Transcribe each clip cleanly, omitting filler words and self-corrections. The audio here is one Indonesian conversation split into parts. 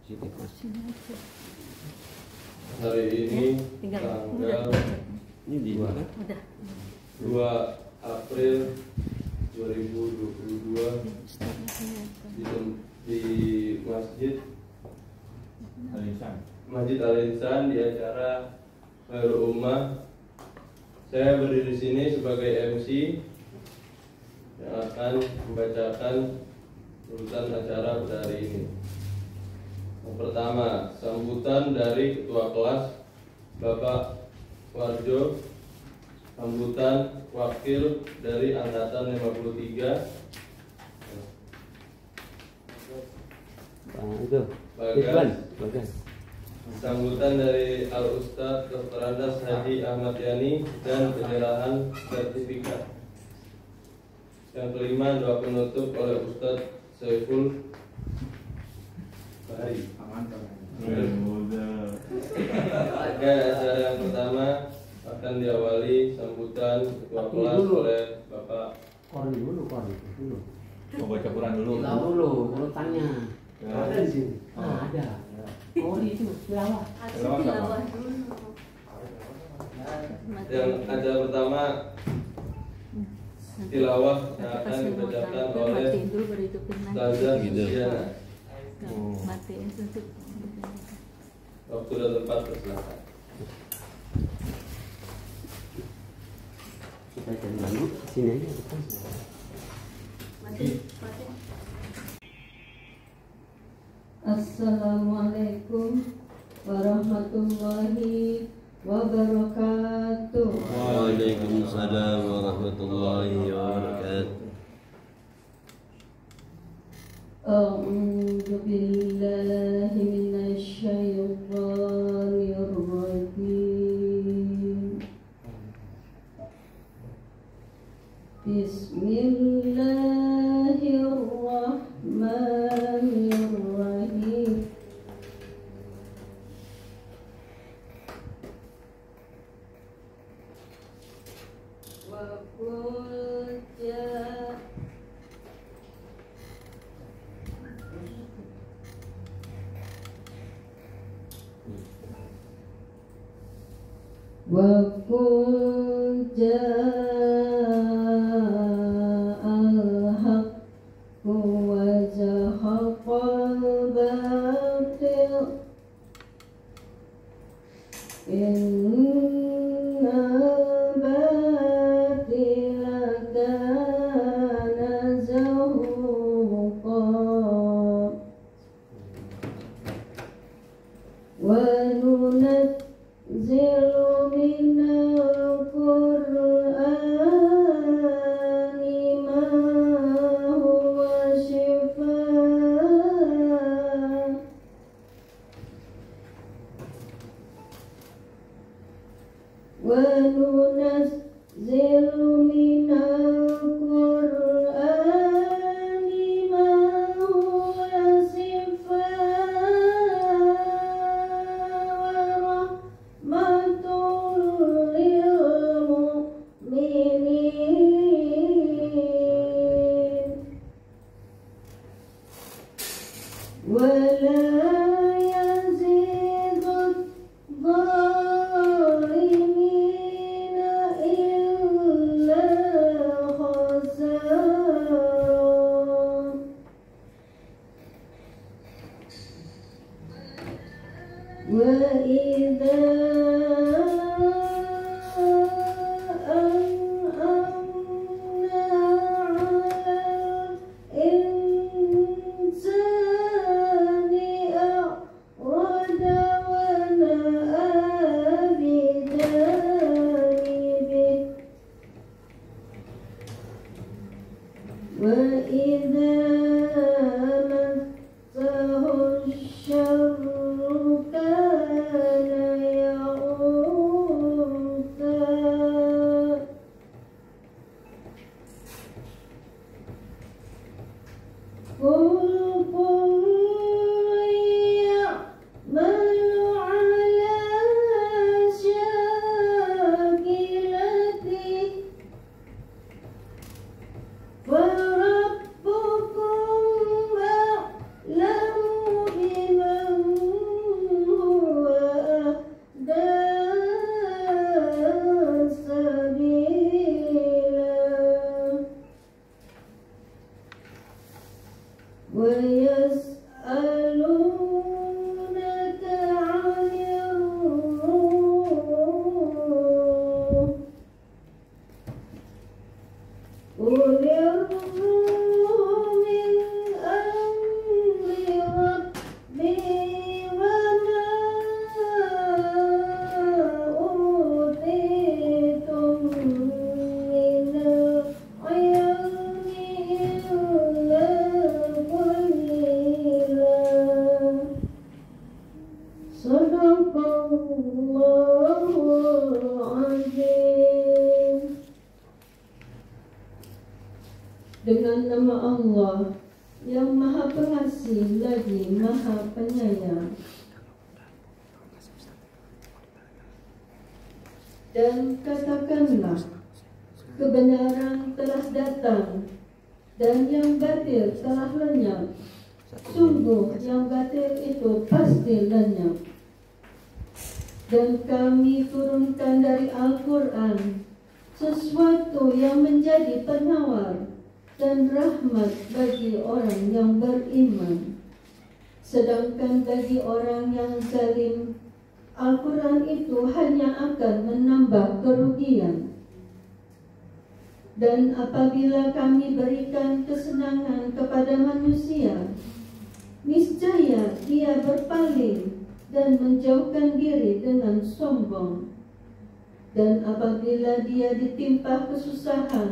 Hari ini tanggal 2 April 2022 di Masjid Al-Insan di acara Khairul Ummah. Saya berdiri di sini sebagai MC yang akan membacakan urutan acara pada hari ini. Yang pertama, sambutan dari Ketua Kelas Bapak Warjo, sambutan wakil dari Angkatan 53 Bagas, sambutan dari Al-Ustadz Dr. Andas Haji Ahmad Yani dan penyerahan sertifikat. Yang kelima, doa penutup oleh Ustadz Saiful Bahari. Acara yang pertama akan diawali sambutan ketua kelas oleh Bapak Korni dulu. Mau baca Quran dulu. Dulu urutannya. Ada di sini. Ada. Korni itu tilawah. Tilawah dulu. Yang acara pertama tilawah yang akan dibacakan oleh Ustazah Susiana. Waktu dan tempat persilakan. Kita cari dulu sini aja. Assalamualaikum warahmatullahi wabarakatuh. Waalaikumsalam warahmatullahi wabarakatuh. A'udzu billahi minasyaitonir rajim. Bismillahirrahmanirrahim. Wa qul ja wa qul ja'al haqqu wa zahaqal batil innal batila kana zahuqa wa nunazzilu minal Qur'ani ma huwa shifaa wa nunazzilu minal Qur'ani ma huwa shifaa rahmatul lil mu'minin wa la yazidud zalimina illa khasara. Wa idza an'amna 'alal insani a'rada wa na'a bijanibihi wa idza massahu syarru kana ya'usa. Qul ya'malu 'ala syakilatihi wa rabbukum a'lamu biman Maha Penyayang. Dan katakanlah, kebenaran telah datang dan yang batil telah lenyap. Sungguh yang batil itu pasti lenyap. Dan kami turunkan dari Al-Quran sesuatu yang menjadi penawar dan rahmat bagi orang yang beriman. Sedangkan bagi orang yang zalim, Al-Quran itu hanya akan menambah kerugian. Dan apabila kami berikan kesenangan kepada manusia, niscaya dia berpaling dan menjauhkan diri dengan sombong. Dan apabila dia ditimpa kesusahan,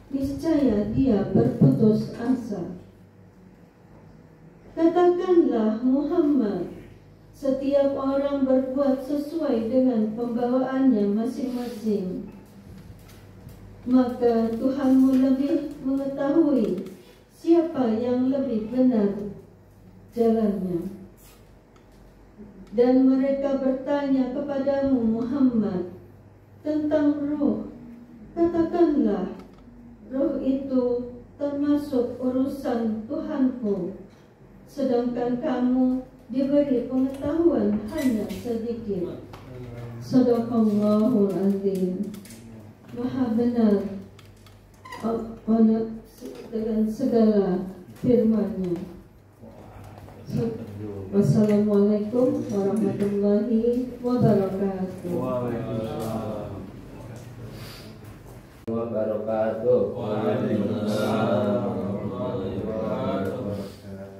niscaya dia berputus asa. Katakanlah Muhammad, setiap orang berbuat sesuai dengan pembawaannya masing-masing. Maka Tuhanmu lebih mengetahui siapa yang lebih benar jalannya. Dan mereka bertanya kepadamu Muhammad tentang ruh. Katakanlah, ruh itu termasuk urusan Tuhanku, sedangkan kamu diberi pengetahuan hanya sedikit. Shadaqallahul Azim. Maha benar dengan segala firman-Nya. Wassalamualaikum warahmatullahi wabarakatuh.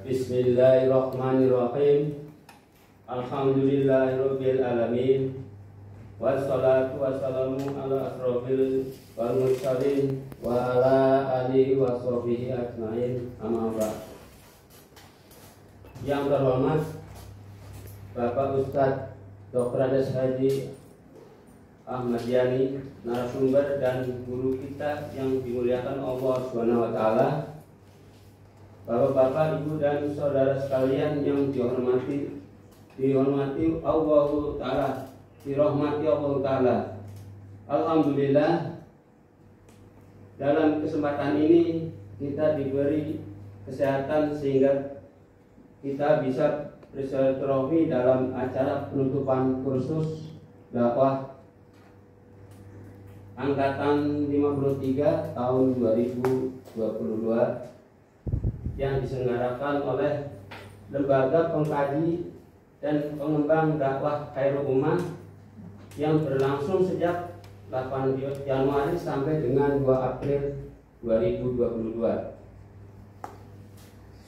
Bismillahirrahmanirrahim. Alhamdulillahirabbil alamin. Wassalatu wassalamu ala asrofil wal mursalin wa ala alihi wa sahbihi ajmain. Amma ba'd. Yang terhormat Bapak Ustadz Dr. Andes Haji Ahmad Yani, narasumber dan guru kita yang dimuliakan Allah Subhanahu wa taala. Bapak-bapak, Ibu dan saudara sekalian yang dihormati Allah taala, dirahmati Allah taala. Alhamdulillah, dalam kesempatan ini kita diberi kesehatan sehingga kita bisa bersilaturahmi dalam acara penutupan kursus dakwah angkatan 53 tahun 2022 yang diselenggarakan oleh Lembaga Pengkaji dan Pengembang Dakwah Khairul Ummah yang berlangsung sejak 8 Januari sampai dengan 2 April 2022.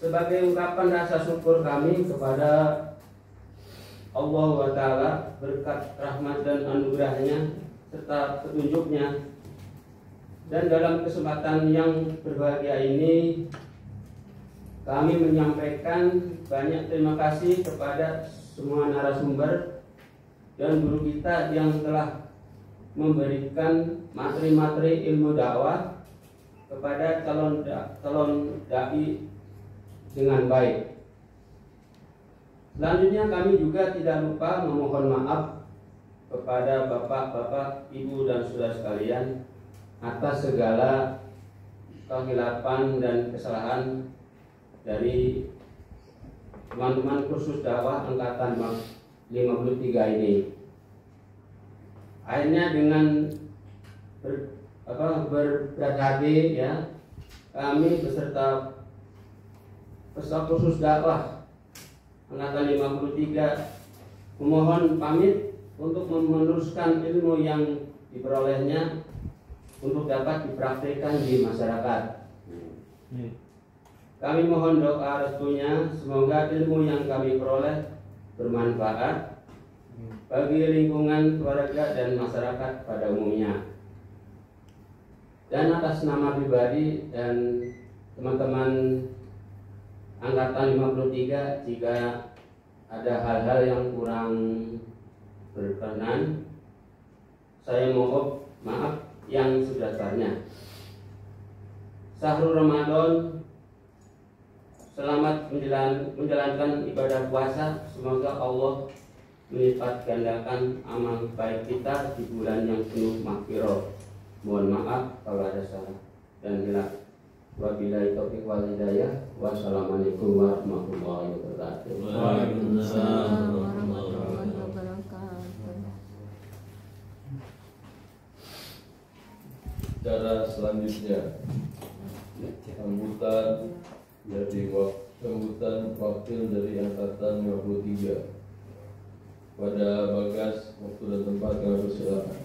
Sebagai ungkapan rasa syukur kami kepada Allah wa ta'ala berkat rahmat dan anugerahnya serta petunjuknya. Dan dalam kesempatan yang berbahagia ini kami menyampaikan banyak terima kasih kepada semua narasumber dan guru kita yang telah memberikan materi-materi ilmu dakwah kepada calon dai dengan baik. Selanjutnya kami juga tidak lupa memohon maaf kepada bapak-bapak, ibu dan saudara sekalian atas segala kehilapan dan kesalahan dari teman-teman kursus dakwah angkatan 53 ini. Akhirnya dengan berat hati ya, kami beserta peserta kursus dakwah angkatan 53 memohon pamit untuk meneruskan ilmu yang diperolehnya untuk dapat dipraktikkan di masyarakat. Kami mohon doa restunya semoga ilmu yang kami peroleh bermanfaat bagi lingkungan keluarga dan masyarakat pada umumnya. Dan atas nama pribadi dan teman-teman angkatan 53, jika ada hal-hal yang kurang berkenan, saya mohon maaf yang sebesar-besarnya. Syahrul Ramadan selamat menjalankan ibadah puasa. Semoga Allah melipat gandakan amal baik kita di bulan yang penuh maghfirah. Mohon maaf kalau ada salah dan hilaf. Wabillahi taufiq wal hidayah. Wassalamualaikum warahmatullahi wabarakatuh. Waalaikumsalam warahmatullahi wabarakatuh. Cara selanjutnya sambutan wakil dari angkatan 53. Pada Bagas, waktu dan tempat kami persilakan.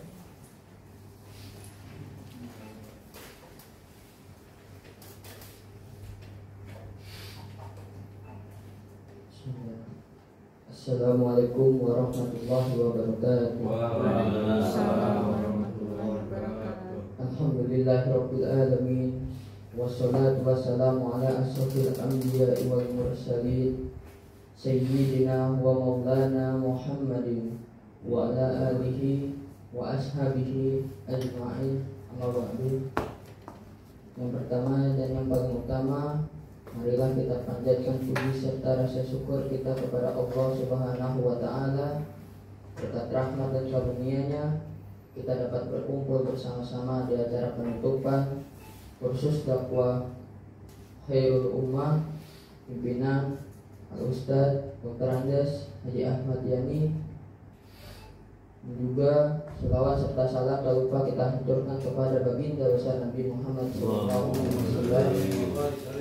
Assalamualaikum warahmatullahi wabarakatuh. Waalaikumsalam warahmatullahi wabarakatuh. Alhamdulillahirabbil alamin. Wassalatu wassalamu ala asyrofil anbiya'i wal mursalin Sayyidina wa maulana Muhammadin wa ala alihi wa ashabihi ajma'in. Amma ba'du. Yang pertama dan yang paling utama, marilah kita panjatkan puji serta rasa syukur kita kepada Allah Subhanahu wa taala. Berkat rahmat dan karunia-Nya kita dapat berkumpul bersama-sama di acara penutupan kursus dakwah Khairul Ummah pimpinan Al-Ustaz Dr. Andes Haji Ahmad Yani. Juga selawat serta salam tak lupa kita haturkan kepada baginda besar Nabi Muhammad SAW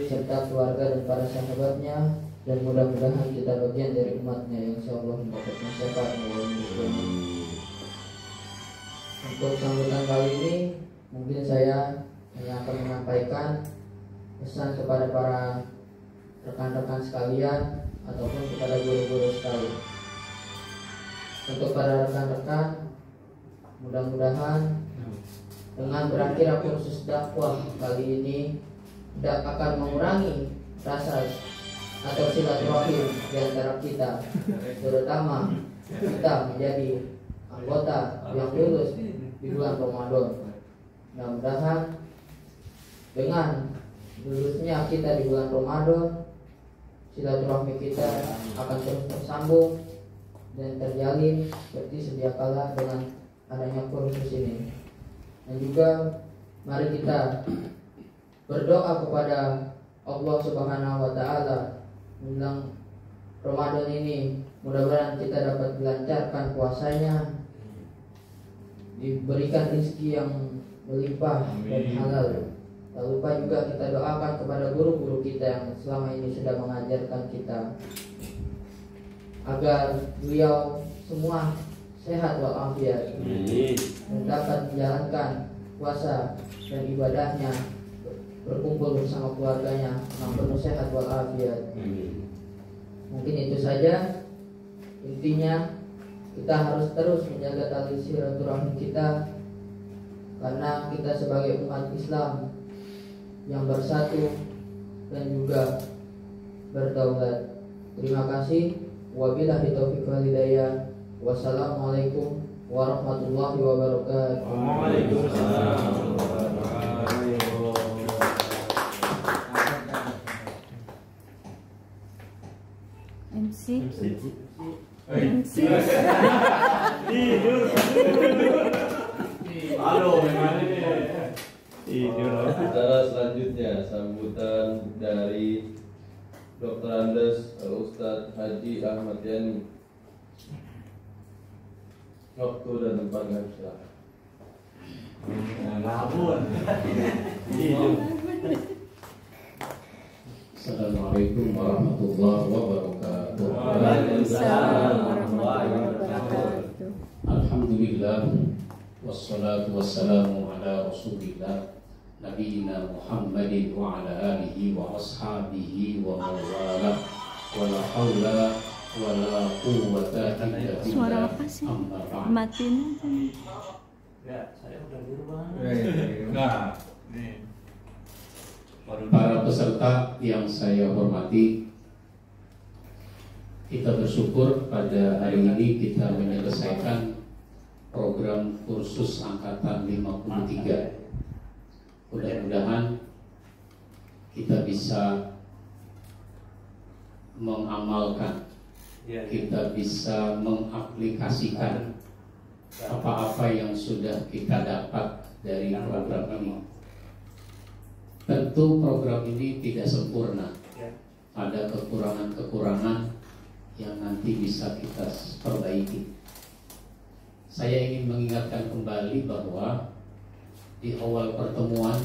serta keluarga dan para sahabatnya, dan mudah-mudahan kita bagian dari umatnya yang insyaallah mendapatkan syafaat Untuk sambutan kali ini mungkin saya hanya akan menyampaikan pesan kepada para rekan-rekan sekalian ataupun kepada guru-guru sekalian. Untuk para rekan-rekan, mudah-mudahan dengan berakhir kursus dakwah kali ini tidak akan mengurangi rasa atau silaturahim di antara kita, terutama kita menjadi anggota yang lulus di bulan Ramadan. Mudah-mudahan dengan lulusnya kita di bulan Ramadan, silaturahmi kita akan terus tersambung dan terjalin seperti sedia kala dengan adanya kursus ini. Dan juga mari kita berdoa kepada Allah Subhanahu wa taala menjelang Ramadan ini, mudah-mudahan kita dapat dilancarkan puasanya, diberikan rezeki yang melimpah dan halal. Tak lupa juga kita doakan kepada guru-guru kita yang selama ini sudah mengajarkan kita, agar beliau semua sehat walafiat dan dapat menjalankan puasa dan ibadahnya, berkumpul bersama keluarganya yang penuh sehat walafiat. Mungkin itu saja. Intinya kita harus terus menjaga tali silaturahmi kita, karena kita sebagai umat Islam yang bersatu dan juga berdaulat. Terima kasih. Wabillahi taufiq wal hidayah. Wassalamualaikum warahmatullahi wabarakatuh. Waalaikumsalam. MC. Halo, gimana nih? Acara selanjutnya sambutan dari Dr. Andes Al-Ustaz Haji Ahmad Yani. Waktu dan tempat kami silakan. Ngabun. Assalamualaikum warahmatullahi wabarakatuh. Waalaikumsalam warahmatullahi wabarakatuh. Alhamdulillah, wassalatu wassalamu ala rasulillah nabiyina Muhammadin wa ala alihi wa ashabihi wa mawala wa la hawla wa la quwwata illa Suara billah. apa sih? Amma ba'd. Matiin aja. Ya, saya udah di rumah. Enggak. Nih. Para peserta yang saya hormati, kita bersyukur pada hari ini kita menyelesaikan program kursus angkatan 53. Mudah-mudahan kita bisa mengamalkan, kita bisa mengaplikasikan apa-apa yang sudah kita dapat dari program ini. Tentu program ini tidak sempurna, ada kekurangan-kekurangan yang nanti bisa kita perbaiki. Saya ingin mengingatkan kembali bahwa di awal pertemuan,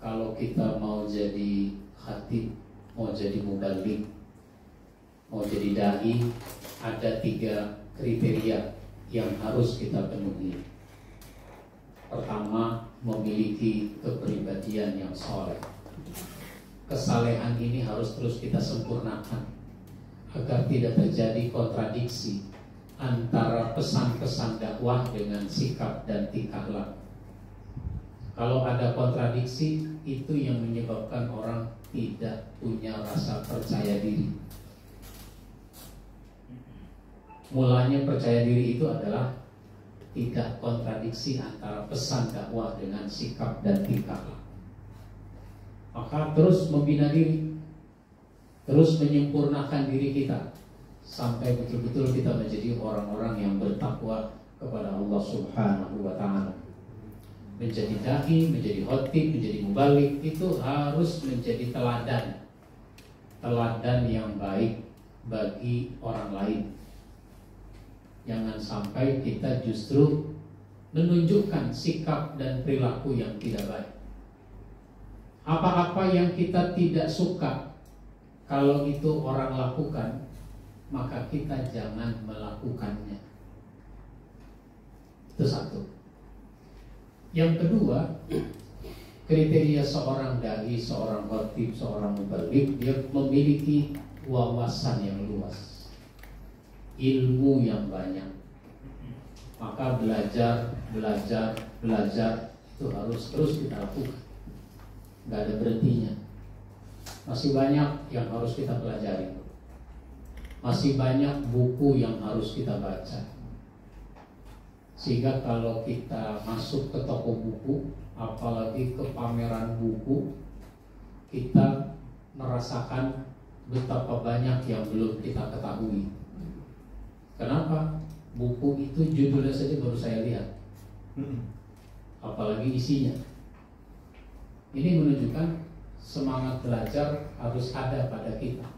kalau kita mau jadi khatib, mau jadi muballigh, mau jadi dai, ada 3 kriteria yang harus kita penuhi. Pertama, memiliki kepribadian yang soleh. Kesalehan ini harus terus kita sempurnakan agar tidak terjadi kontradiksi antara pesan-pesan dakwah dengan sikap dan tingkah laku. Kalau ada kontradiksi, itu yang menyebabkan orang tidak punya rasa percaya diri. Mulanya percaya diri itu adalah tidak kontradiksi antara pesan dakwah dengan sikap dan tingkah laku. Maka terus membina diri, terus menyempurnakan diri kita sampai betul-betul kita menjadi orang-orang yang bertakwa kepada Allah Subhanahu wa Ta'ala. Menjadi dai, menjadi khatib, menjadi muballigh itu harus menjadi teladan yang baik bagi orang lain. Jangan sampai kita justru menunjukkan sikap dan perilaku yang tidak baik. Apa-apa yang kita tidak suka, kalau itu orang lakukan, maka kita jangan melakukannya. Itu satu. Yang kedua, kriteria seorang dai, seorang khatib, seorang muballigh, dia memiliki wawasan yang luas, ilmu yang banyak. Maka belajar itu harus terus kita lakukan, nggak ada berhentinya. Masih banyak yang harus kita pelajari, masih banyak buku yang harus kita baca. Sehingga kalau kita masuk ke toko buku, apalagi ke pameran buku, kita merasakan betapa banyak yang belum kita ketahui. Kenapa? Buku itu judulnya saja baru saya lihat, apalagi isinya. Ini menunjukkan semangat belajar harus ada pada kita.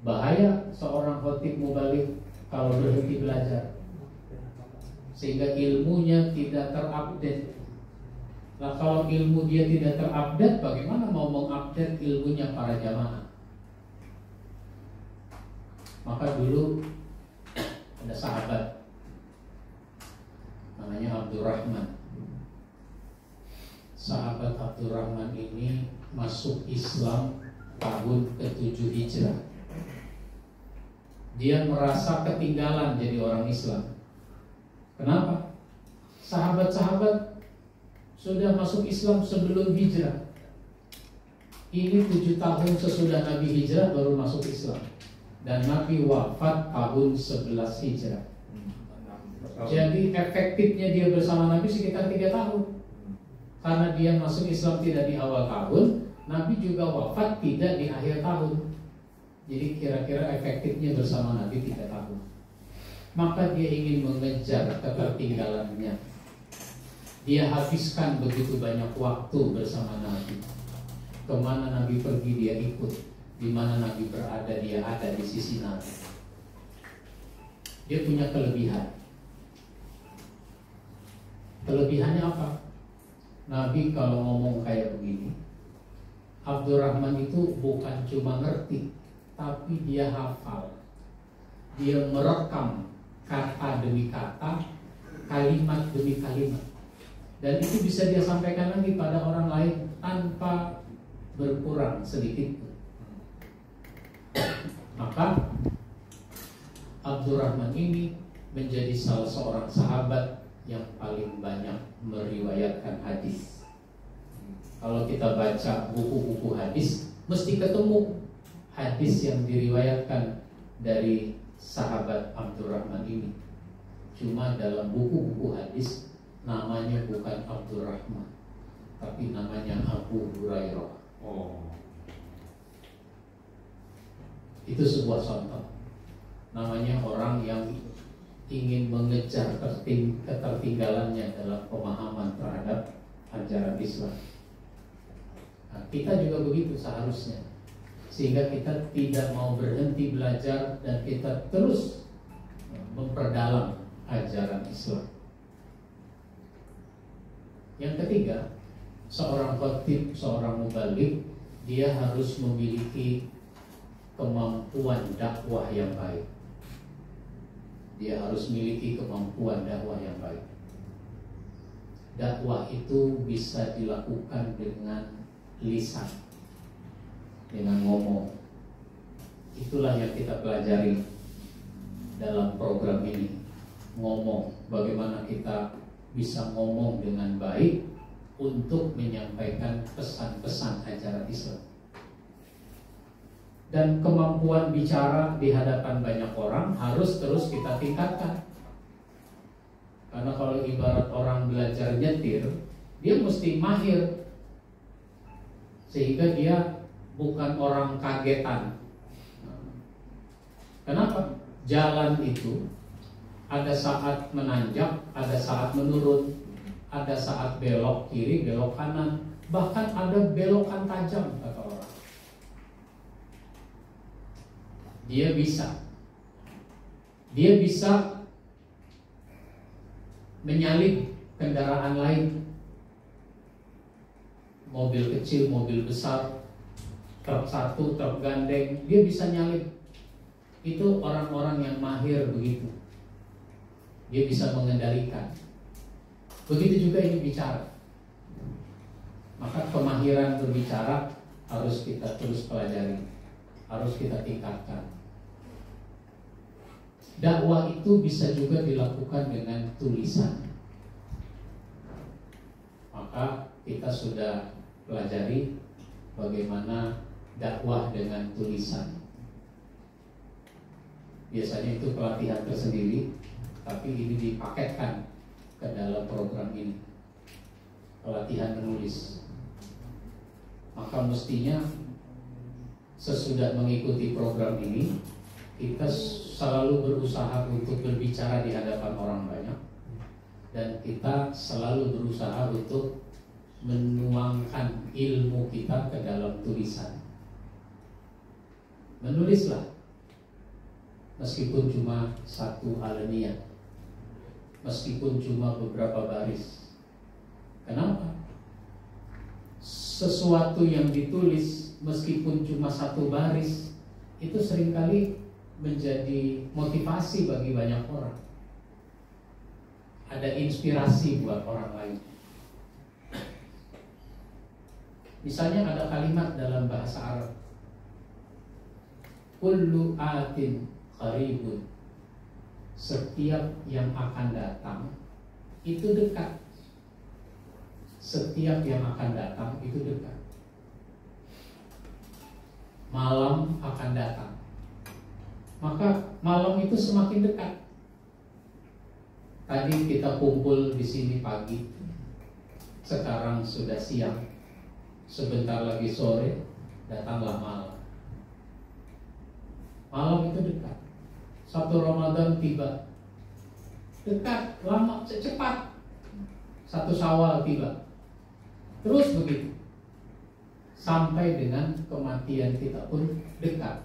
Bahaya seorang khatib muballigh kalau berhenti belajar, sehingga ilmunya tidak terupdate. Nah, kalau ilmu dia tidak terupdate, bagaimana mau mengupdate ilmunya para jamaah? Maka dulu ada sahabat namanya Abdurrahman. Sahabat Abdurrahman ini masuk Islam tahun ke-7 Hijrah. Dia merasa ketinggalan jadi orang Islam. Kenapa? Sahabat-sahabat sudah masuk Islam sebelum hijrah. Ini 7 tahun sesudah Nabi hijrah baru masuk Islam. Dan Nabi wafat tahun 11 hijrah. Jadi efektifnya dia bersama Nabi sekitar 3 tahun. Karena dia masuk Islam tidak di awal tahun, Nabi juga wafat tidak di akhir tahun. Jadi kira-kira efektifnya bersama Nabi 3 tahun. Maka dia ingin mengejar ketertinggalannya. Dia habiskan begitu banyak waktu bersama Nabi. Kemana Nabi pergi dia ikut, di mana Nabi berada dia ada di sisi Nabi. Dia punya kelebihan. Kelebihannya apa? Nabi kalau ngomong kayak begini, Abdurrahman itu bukan cuma ngerti, tapi dia hafal. Dia merekam kata demi kata, kalimat demi kalimat. Dan itu bisa dia sampaikan lagi pada orang lain tanpa berkurang sedikit pun. Maka Abdurrahman ini menjadi salah seorang sahabat yang paling banyak meriwayatkan hadis. Kalau kita baca buku-buku hadis, mesti ketemu hadis yang diriwayatkan dari sahabat Abdurrahman ini. Cuma dalam buku-buku hadis namanya bukan Abdurrahman, tapi namanya Abu Hurairah. Itu sebuah contoh. Namanya orang yang ingin mengejar ketertinggalannya dalam pemahaman terhadap ajaran Islam. Nah, kita juga begitu seharusnya, sehingga kita tidak mau berhenti belajar dan kita terus memperdalam ajaran Islam. Yang ketiga, seorang khatib, seorang mubaligh, dia harus memiliki kemampuan dakwah yang baik. Dia harus memiliki kemampuan dakwah yang baik. Dakwah itu bisa dilakukan dengan lisan, dengan ngomong. Itulah yang kita pelajari dalam program ini. Ngomong, bagaimana kita bisa ngomong dengan baik untuk menyampaikan pesan-pesan ajaran Islam. Dan kemampuan bicara di hadapan banyak orang harus terus kita tingkatkan. Karena kalau ibarat orang belajar nyetir, dia mesti mahir, sehingga dia bukan orang kagetan. Kenapa? Jalan itu ada saat menanjak, ada saat menurun, ada saat belok kiri, belok kanan, bahkan ada belokan tajam, kata orang. Dia bisa menyalip kendaraan lain, mobil kecil, mobil besar, truk satu, truk gandeng, dia bisa nyalip. Itu orang-orang yang mahir begitu. Dia bisa mengendalikan. Begitu juga ini bicara. Maka kemahiran berbicara harus kita terus pelajari, harus kita tingkatkan. Dakwah itu bisa juga dilakukan dengan tulisan. Maka kita sudah pelajari bagaimana dakwah dengan tulisan. Biasanya itu pelatihan tersendiri, tapi ini dipaketkan ke dalam program ini, pelatihan menulis. Maka mestinya sesudah mengikuti program ini, kita selalu berusaha untuk berbicara di hadapan orang banyak, dan kita selalu berusaha untuk menuangkan ilmu kita ke dalam tulisan. Menulislah, meskipun cuma satu alinea, meskipun cuma beberapa baris. Kenapa? Sesuatu yang ditulis meskipun cuma satu baris itu seringkali menjadi motivasi bagi banyak orang. Ada inspirasi buat orang lain. Misalnya ada kalimat dalam bahasa Arab, kullu atin qaribun, setiap yang akan datang itu dekat. Setiap yang akan datang itu dekat. Malam akan datang, maka malam itu semakin dekat. Tadi kita kumpul di sini pagi, sekarang sudah siang, sebentar lagi sore, datanglah malam. Malam itu dekat. 1 Ramadan tiba, dekat, lama, cepat. 1 Syawal tiba, terus begitu sampai dengan kematian kita pun dekat.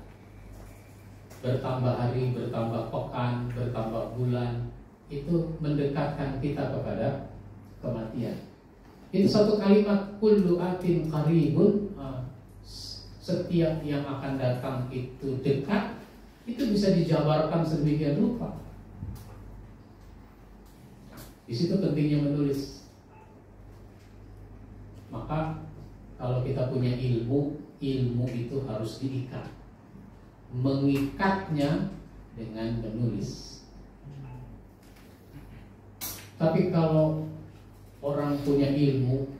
Bertambah hari, bertambah pekan, bertambah bulan, itu mendekatkan kita kepada kematian. Itu satu kalimat, kullu atin qaribun, setiap yang akan datang itu dekat. Itu bisa dijabarkan sedemikian rupa. Di situ pentingnya menulis. Maka kalau kita punya ilmu, ilmu itu harus diikat. Mengikatnya dengan menulis. Tapi kalau orang punya ilmu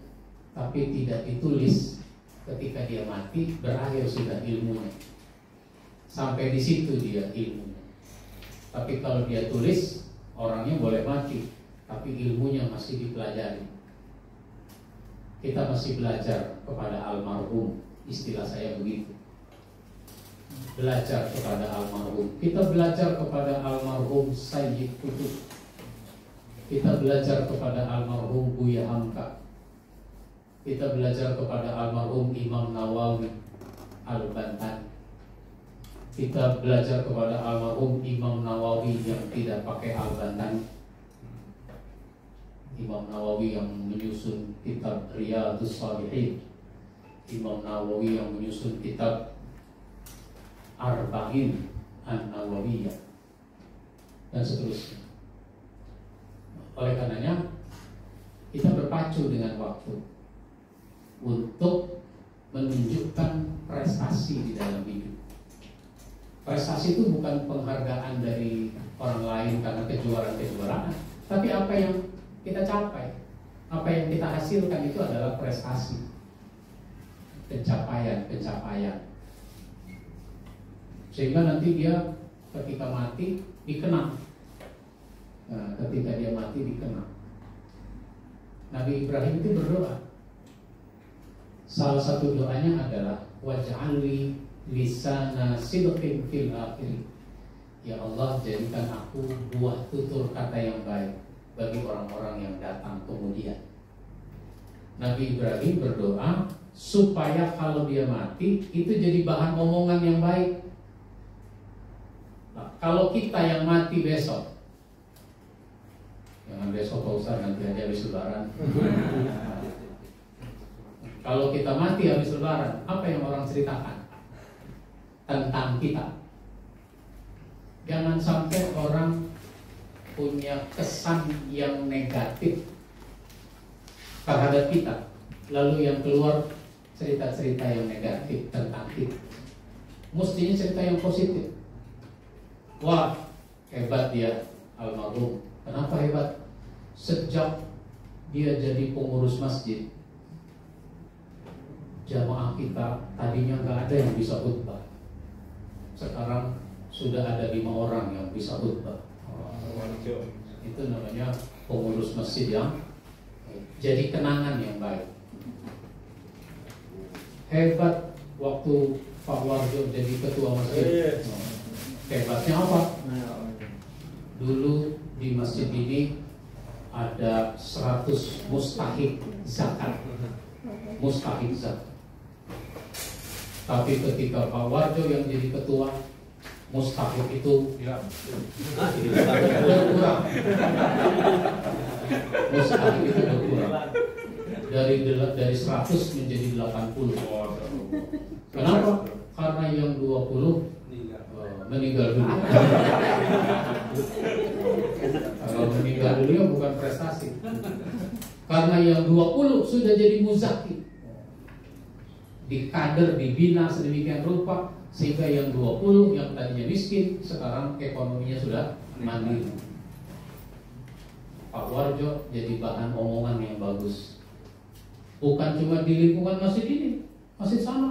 tapi tidak ditulis, ketika dia mati berakhir sudah ilmunya. Sampai di situ dia ilmunya. Tapi kalau dia tulis, orangnya boleh mati, tapi ilmunya masih dipelajari. Kita masih belajar kepada almarhum, istilah saya begitu. belajar kepada almarhum. Kita belajar kepada almarhum Sayyid Qutb. Kita belajar kepada almarhum Buya Hamka. Kita belajar kepada almarhum Imam Nawawi Al-Bantani. Kita belajar kepada almarhum Imam Nawawi yang tidak pakai Al-Bantani. Imam Nawawi yang menyusun kitab Riyadhus Shalihin. Imam Nawawi yang menyusun kitab Arba'in An-Nawawiyah, dan seterusnya. Oleh karenanya kita berpacu dengan waktu untuk menunjukkan prestasi di dalam hidup. Prestasi itu bukan penghargaan dari orang lain karena kejuaraan-kejuaraan, tapi apa yang kita capai, apa yang kita hasilkan itu adalah prestasi, pencapaian. Sehingga nanti dia ketika mati dikenang. Nah, ketika dia mati dikenang. Nabi Ibrahim itu berdoa. Salah satu doanya adalah waj'alli lisana sidqin fil akhirin. Ya Allah, jadikan aku buah tutur kata yang baik bagi orang-orang yang datang kemudian. Nabi Ibrahim berdoa supaya kalau dia mati itu jadi bahan omongan yang baik. Nah, kalau kita yang mati besok, jangan besok Pak Ustaz, nanti aja habis lebaran. Kalau kita mati habis lebaran, apa yang orang ceritakan tentang kita? Jangan sampai orang punya kesan yang negatif terhadap kita, lalu yang keluar cerita-cerita yang negatif tentang kita. Mestinya cerita yang positif. Wah, hebat dia almarhum. Kenapa hebat? Sejak dia jadi pengurus masjid, jamaah kita tadinya nggak ada yang bisa khutbah. Sekarang sudah ada 5 orang yang bisa khutbah. Itu namanya pengurus masjid yang jadi kenangan yang baik. Hebat waktu Pak Warjo jadi ketua masjid. Hebatnya apa? Dulu di masjid ini ada 100 mustahik zakat. Mustahik zakat. Tapi ketika Pak Warjo yang jadi ketua, mustahik itu berkurang. Mustahik itu berkurang dari 100 menjadi 80. Kenapa? Karena yang 20 meninggal dulu. Kalau meninggal dulu ya bukan prestasi. Karena yang 20 sudah jadi muzaki, dikader, dibina sedemikian rupa sehingga yang 20 yang tadinya miskin sekarang ekonominya sudah mandiri. Pak Warjo jadi bahan omongan yang bagus. Bukan cuma di lingkungan masjid ini, masjid sana.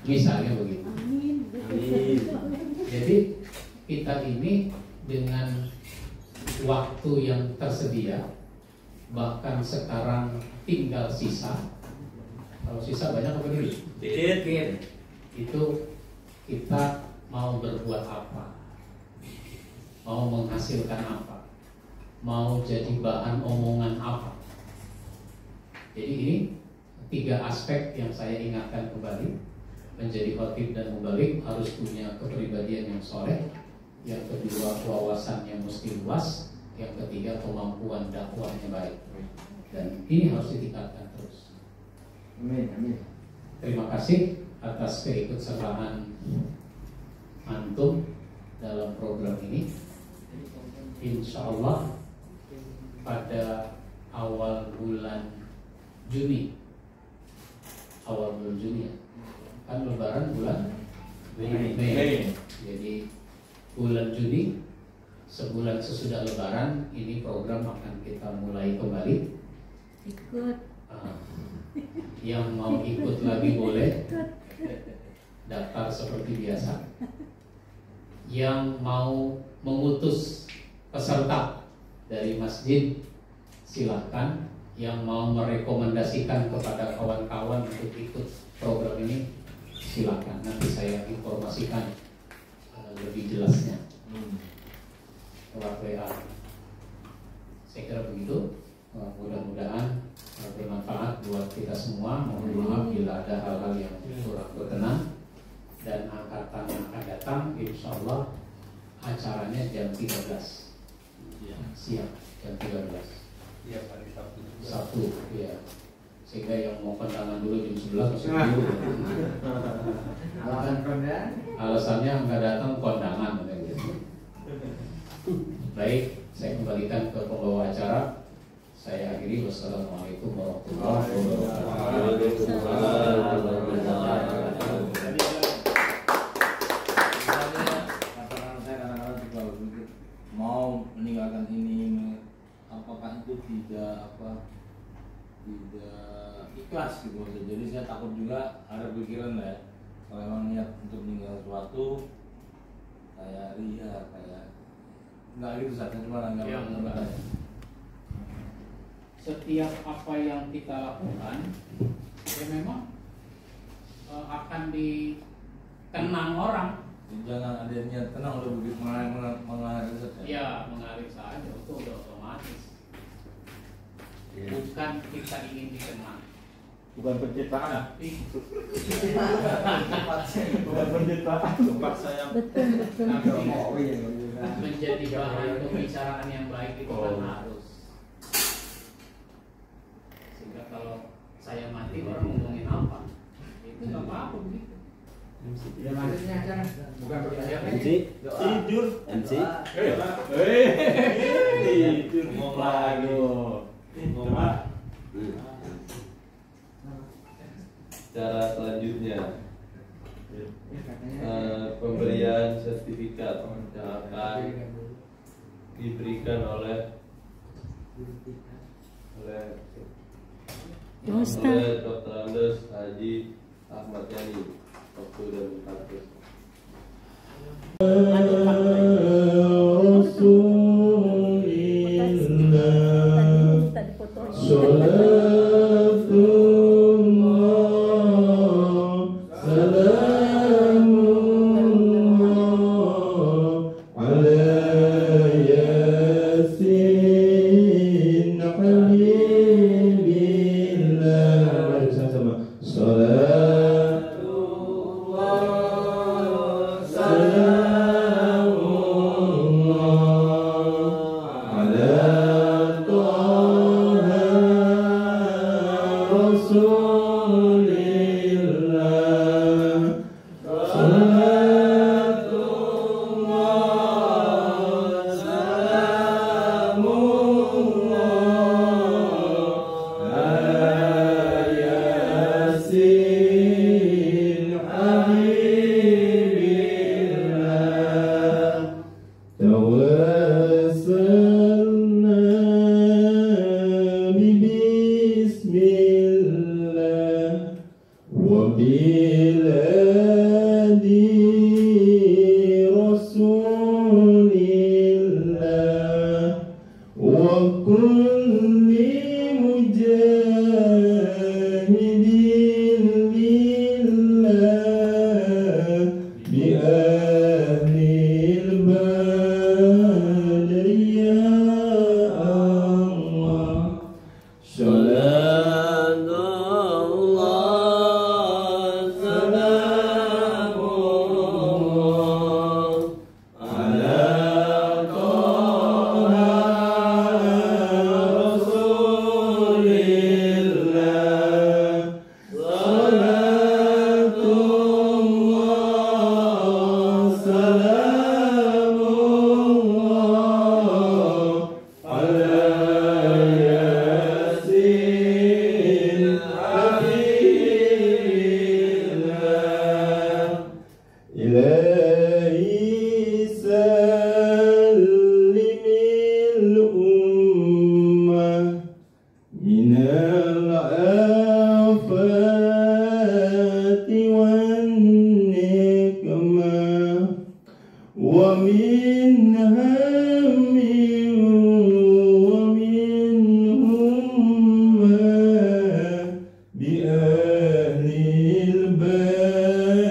Misalnya begitu. Jadi kita ini dengan waktu yang tersedia, bahkan sekarang tinggal sisa. Kalau sisa banyak apa dikit? Itu kita mau berbuat apa? Mau menghasilkan apa? Mau jadi bahan omongan apa? Jadi ini 3 aspek yang saya ingatkan kembali. Menjadi khatib dan mubalik harus punya kepribadian yang soleh. Yang kedua, wawasannya mesti luas. Yang ketiga, kemampuan dakwahnya baik. Dan ini harus ditingkatkan terus. Amin. Terima kasih atas keikutsertaan antum dalam program ini. Insya Allah pada awal bulan Juni ya. Kan lebaran bulan Mei. Jadi bulan Juni, sebulan sesudah lebaran, ini program akan kita mulai kembali. Ikut. Yang mau ikut lagi boleh daftar seperti biasa. Yang mau mengutus peserta dari masjid silahkan. Yang mau merekomendasikan kepada kawan-kawan untuk ikut program ini silakan nanti saya informasikan lebih jelasnya lewat WA. Saya kira begitu. Mudah-mudahan bermanfaat buat kita semua. Mohon maaf bila ada hal-hal yang kurang berkenan. Dan angkatan yang akan datang, insya Allah acaranya jam 13 siang, jam 13 Iya, hari Sabtu. Sabtu, ya. Sehingga yang mau kondangan dulu jam 11 masih dulu. Alasan kondangan? Alasannya nggak datang kondangan, gitu. Baik, saya kembalikan ke pembawa acara. Saya akhiri. Wassalamualaikum warahmatullahi wabarakatuh. Mau meninggalkan ini, apakah itu tidak ikhlas gitu. Jadi saya takut juga ada pikiran lah ya, kalau memang niat untuk meninggal sesuatu kayak ria, kayak nggak gitu saja, cuma nggak. Setiap apa yang kita lakukan ya memang akan dikenang orang. Jangan ada niat tenang, udah begitu mengalir saja. Ya mengalir saja, itu udah otomatis. Bukan kita ingin dikenang, Bukan penciptaan. tapi Bukan penciptaan. Tempat saya Betul. menjadi bahan pembicaraan yang baik itu kan harus. Sehingga kalau saya mati orang ngomongin apa, itu nggak apa-apa begitu. Ya maksudnya acara bukan penciptaan. tidur. MC. Tidur ngomong lagi. Cara selanjutnya pemberian sertifikat yang akan diberikan oleh Dr. Andes Haji Ahmad Yani. Waktu dan kampus. بأهل الباب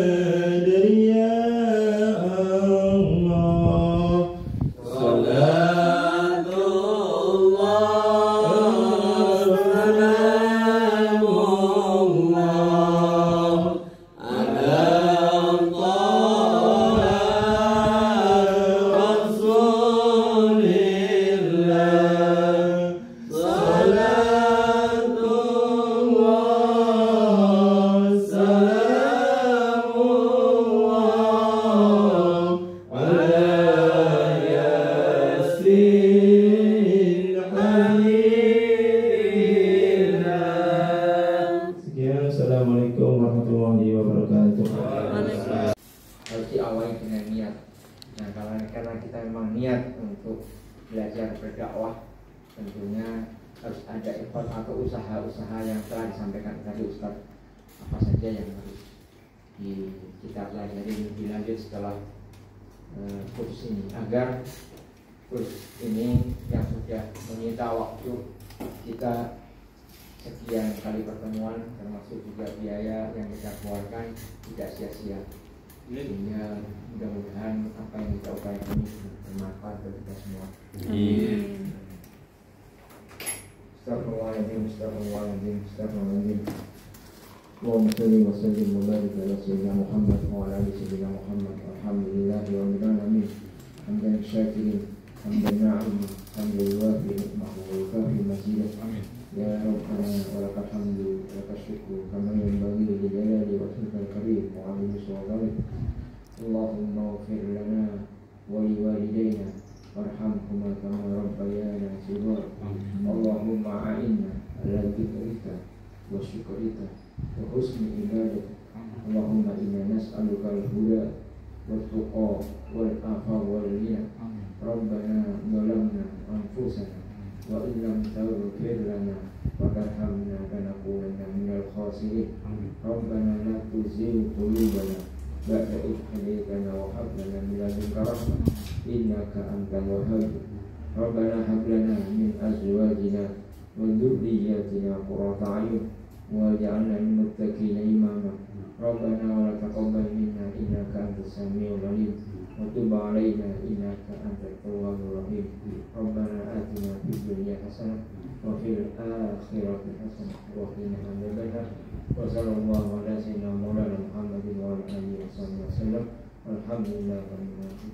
kita memang niat untuk belajar berdakwah, tentunya harus ada effort atau usaha-usaha yang telah disampaikan tadi Ustaz. Apa saja yang harus kita pelajari lebih lanjut setelah kursus ini, agar kursus ini yang sudah menyita waktu kita sekian kali pertemuan, termasuk juga biaya yang kita keluarkan, tidak sia-sia. Sehingga mudah-mudahan apa yang kita upayakan ini bermanfaat bagi kita semua. Astagfirullahaladzim, astagfirullahaladzim, astagfirullahaladzim. Allahumma salli wa sallim wa barik ala sayyidina Muhammad wa ala ali sayyidina Muhammad. Alhamdulillahi rabbil alamin. Hamdan syakirin, hamdan na'imin, hamdan yuwafi ni'mahu wa yukafi mazidah. Amin. Ya Rabbana wa lakal hamdu wa lakal syukru kama yanbaghi li jalali wajhikal karim wa 'azimi sultanik. Allahumma ighfir lana wa liwalidayna warhamhuma kama rabbayana shighara. Allahumma a'inna ala dzikrika wa syukrika wa husni ibadatik. Allahumma inna nas'aluka al-huda wal tuqa wal afa wal ghina. Rabbana zalamna anfusana wa illam taghfir lana wa tarhamna lanakunanna minal khasirin. Rabbana la tuzigh qulubana ba'da idh hadaytana wa hab lana min ladunka rahmah innaka antal wahhab. Rabbana hab lana min azwajina wa dhurriyyatina qurrata a'yun waj'alna lil muttaqina imama. Rabbana wa la taqabbal minna innaka antas samiul alim wa tub 'alaina innaka antat tawwabur rahim. Rabbana atina fid dunya hasanah wa fil akhirati hasanah wa qina adzabannar. Wa sallallahu ala sayyidina Maulana Muhammadin wa ala alihi wasallam. Alhamdulillah rabbil alamin.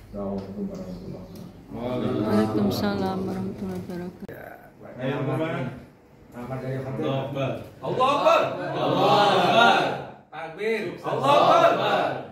Assalamualaikum warahmatullahi wabarakatuh. Waalaikumsalam warahmatullahi wabarakatuh. Ayo kemana? Kamar dari Khatib. Allah Akbar. Allah Akbar. Allah Akbar. Takbir. Allah Akbar.